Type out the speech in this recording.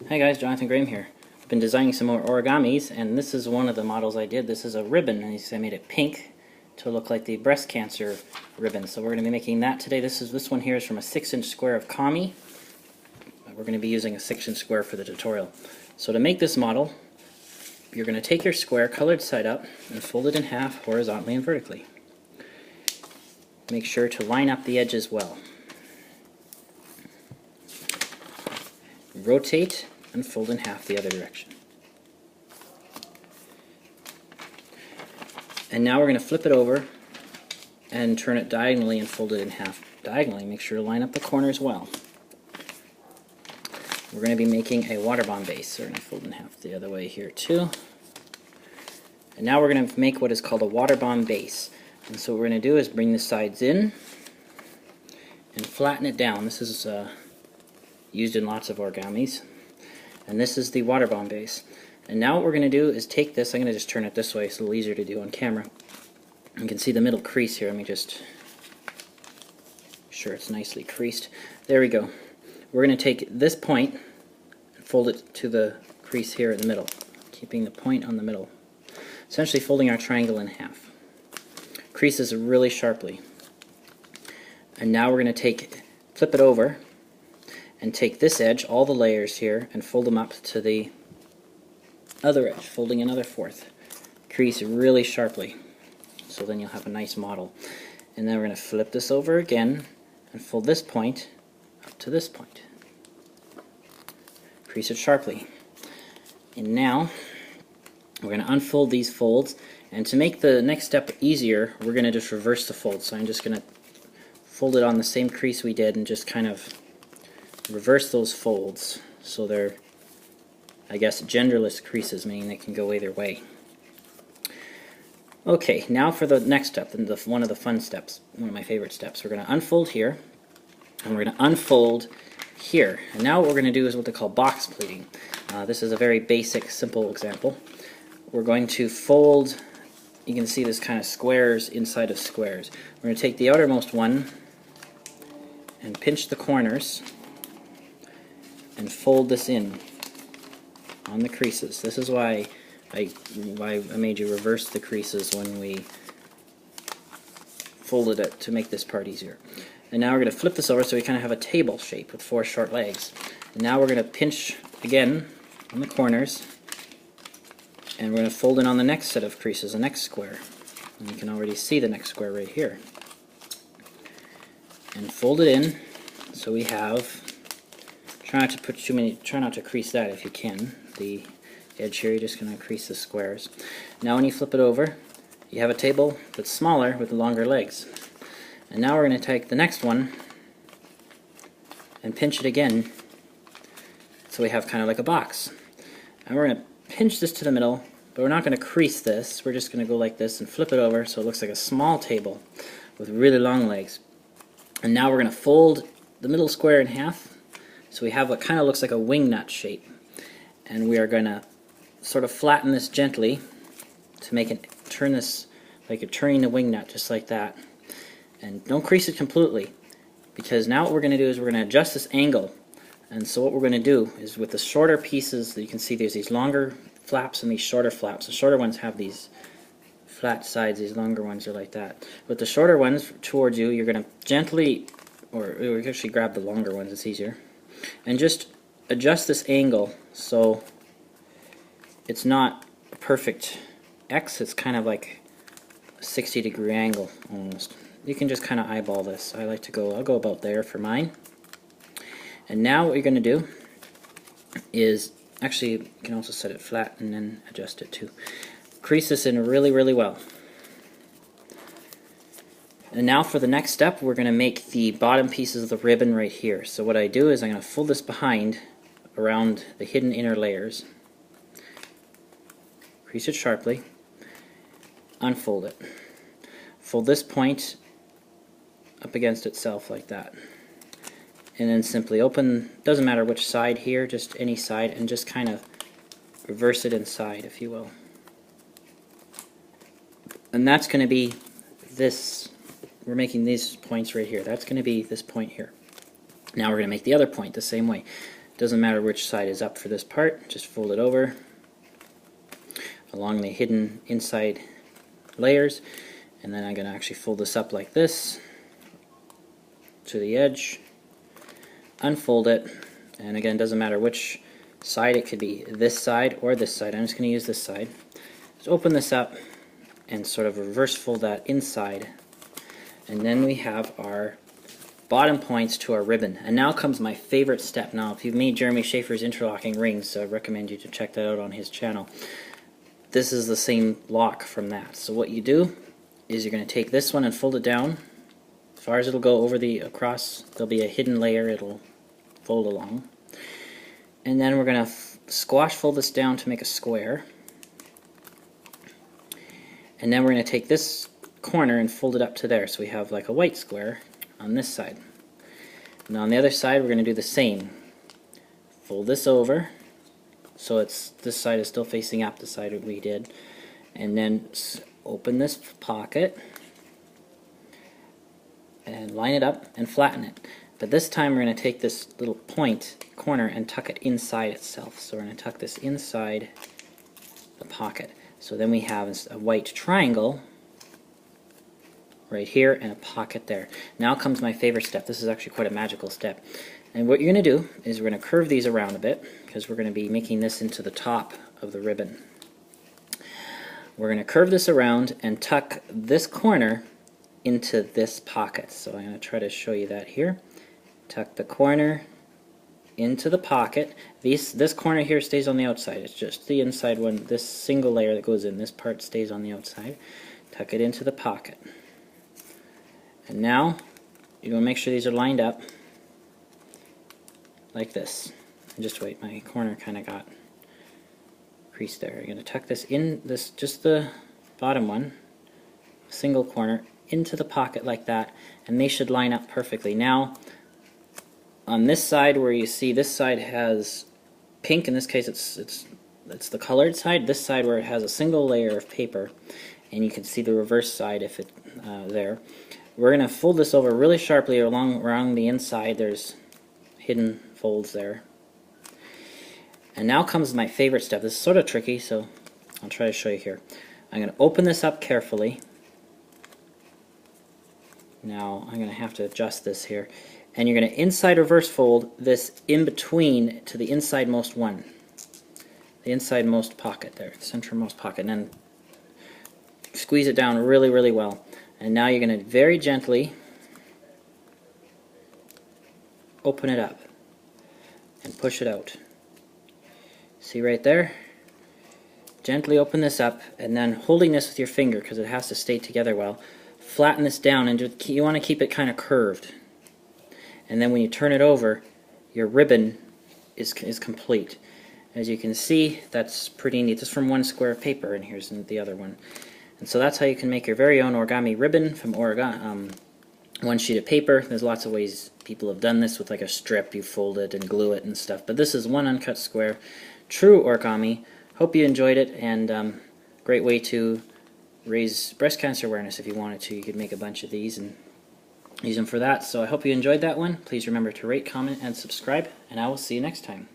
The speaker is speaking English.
Hi guys, Jonathan Graham here. I've been designing some more origamis, and this is one of the models I did. This is a ribbon, and I made it pink to look like the breast cancer ribbon. So we're going to be making that today. This one here is from a 6-inch square of kami. We're going to be using a 6-inch square for the tutorial. So to make this model, you're going to take your square colored side up and fold it in half horizontally and vertically. Make sure to line up the edges well. Rotate and fold in half the other direction. And now we're going to flip it over and turn it diagonally and fold it in half diagonally. Make sure to line up the corners well. We're going to be making a water bomb base. So we're going to fold in half the other way here too. And now we're going to make what is called a water bomb base. And so what we're going to do is bring the sides in and flatten it down. This is used in lots of origamis. And this is the water bomb base. And now what we're going to do is take this, I'm going to just turn it this way, it's a little easier to do on camera. You can see the middle crease here. Let me just make sure it's nicely creased. There we go. We're going to take this point and fold it to the crease here in the middle, keeping the point on the middle. Essentially folding our triangle in half. Creases really sharply. And now we're going to flip it over and take this edge, all the layers here, and fold them up to the other edge, folding another fourth. Crease really sharply, so then you'll have a nice model. And then we're going to flip this over again and fold this point up to this point. Crease it sharply. And now we're going to unfold these folds, and to make the next step easier, we're going to just reverse the fold. So I'm just going to fold it on the same crease we did and just kind of reverse those folds so they're, I guess, genderless creases, meaning they can go either way. Okay, now for the next step, one of the fun steps, one of my favorite steps. We're going to unfold here, and we're going to unfold here. And now what we're going to do is what they call box pleating. This is a very basic, simple example. We're going to fold, you can see this kind of squares inside of squares. We're going to take the outermost one and pinch the corners and fold this in on the creases. This is why I made you reverse the creases when we folded it to make this part easier. And now we're going to flip this over so we kind of have a table shape with 4 short legs. And now we're going to pinch again on the corners, and we're going to fold in on the next set of creases, the next square. And you can already see the next square right here. And fold it in so we have, try not to crease that if you can. The edge here, you're just going to crease the squares. Now when you flip it over, you have a table that's smaller with longer legs. And now we're going to take the next one and pinch it again so we have kind of like a box. And we're going to pinch this to the middle, but we're not going to crease this. We're just going to go like this and flip it over so it looks like a small table with really long legs. And now we're going to fold the middle square in half so we have what kind of looks like a wing nut shape. And we are going to sort of flatten this gently to make it turn this like you're turning the wing nut, just like that. And don't crease it completely, because now what we're going to do is we're going to adjust this angle. And so what we're going to do is with the shorter pieces, you can see there's these longer flaps and these shorter flaps. The shorter ones have these flat sides, these longer ones are like that. With the shorter ones towards you, you're going to gently, or actually grab the longer ones, it's easier, and just adjust this angle so it's not a perfect X, it's kind of like a 60-degree angle almost. You can just kind of eyeball this. I'll go about there for mine. And now what you're going to do is, actually you can also set it flat and then adjust it too. Crease this in really, really well. And now for the next step, we're going to make the bottom pieces of the ribbon right here. So what I do is I'm going to fold this behind around the hidden inner layers. Crease it sharply. Unfold it. Fold this point up against itself like that. And then simply open, doesn't matter which side here, just any side, and just kind of reverse it inside, if you will. And that's going to be this. We're making these points right here. That's going to be this point here. Now we're going to make the other point the same way. Doesn't matter which side is up for this part, just fold it over along the hidden inside layers, and then I'm going to actually fold this up like this to the edge, unfold it, and again, doesn't matter which side, it could be this side or this side. I'm just going to use this side. Just open this up and sort of reverse fold that inside, and then we have our bottom points to our ribbon. And now comes my favorite step. Now if you've made Jeremy Schaefer's interlocking rings, I recommend you to check that out on his channel. This is the same lock from that. So what you do is you're going to take this one and fold it down as far as it'll go over the across. There'll be a hidden layer, it'll fold along, and then we're going to squash fold this down to make a square, and then we're going to take this corner and fold it up to there, so we have like a white square on this side. Now on the other side we're going to do the same. Fold this over so it's this side is still facing up, the side that we did, and then open this pocket and line it up and flatten it. But this time we're going to take this little point corner and tuck it inside itself. So we're going to tuck this inside the pocket. So then we have a white triangle right here and a pocket there. Now comes my favorite step. This is actually quite a magical step. And what you're going to do is we're going to curve these around a bit, because we're going to be making this into the top of the ribbon. We're going to curve this around and tuck this corner into this pocket. So I'm going to try to show you that here. Tuck the corner into the pocket. This corner here stays on the outside. It's just the inside one. This single layer that goes in, this part stays on the outside. Tuck it into the pocket. And now you're going to make sure these are lined up like this. And just wait, my corner kind of got creased there. You're going to tuck this in, just the bottom one, single corner, into the pocket like that, and they should line up perfectly. Now on this side, where you see this side has pink, in this case it's the colored side, this side where it has a single layer of paper, and you can see the reverse side if it there. We're going to fold this over really sharply around the inside. There's hidden folds there. And now comes my favorite step. This is sort of tricky, so I'll try to show you here. I'm going to open this up carefully. Now I'm going to have to adjust this here. And you're going to inside reverse fold this in between to the insidemost one. The insidemost pocket there, the centermost pocket. And then squeeze it down really, really well. And now you're going to very gently open it up and push it out. See right there? Gently open this up, and then holding this with your finger, because it has to stay together well, flatten this down, and you want to keep it kind of curved. And then when you turn it over, your ribbon is complete. As you can see, that's pretty neat. This is from one square of paper, and here's the other one. And so that's how you can make your very own origami ribbon from one sheet of paper. There's lots of ways people have done this with like a strip. You fold it and glue it and stuff. But this is one uncut square, true origami. Hope you enjoyed it, and great way to raise breast cancer awareness if you wanted to. You could make a bunch of these and use them for that. So I hope you enjoyed that one. Please remember to rate, comment, and subscribe, and I will see you next time.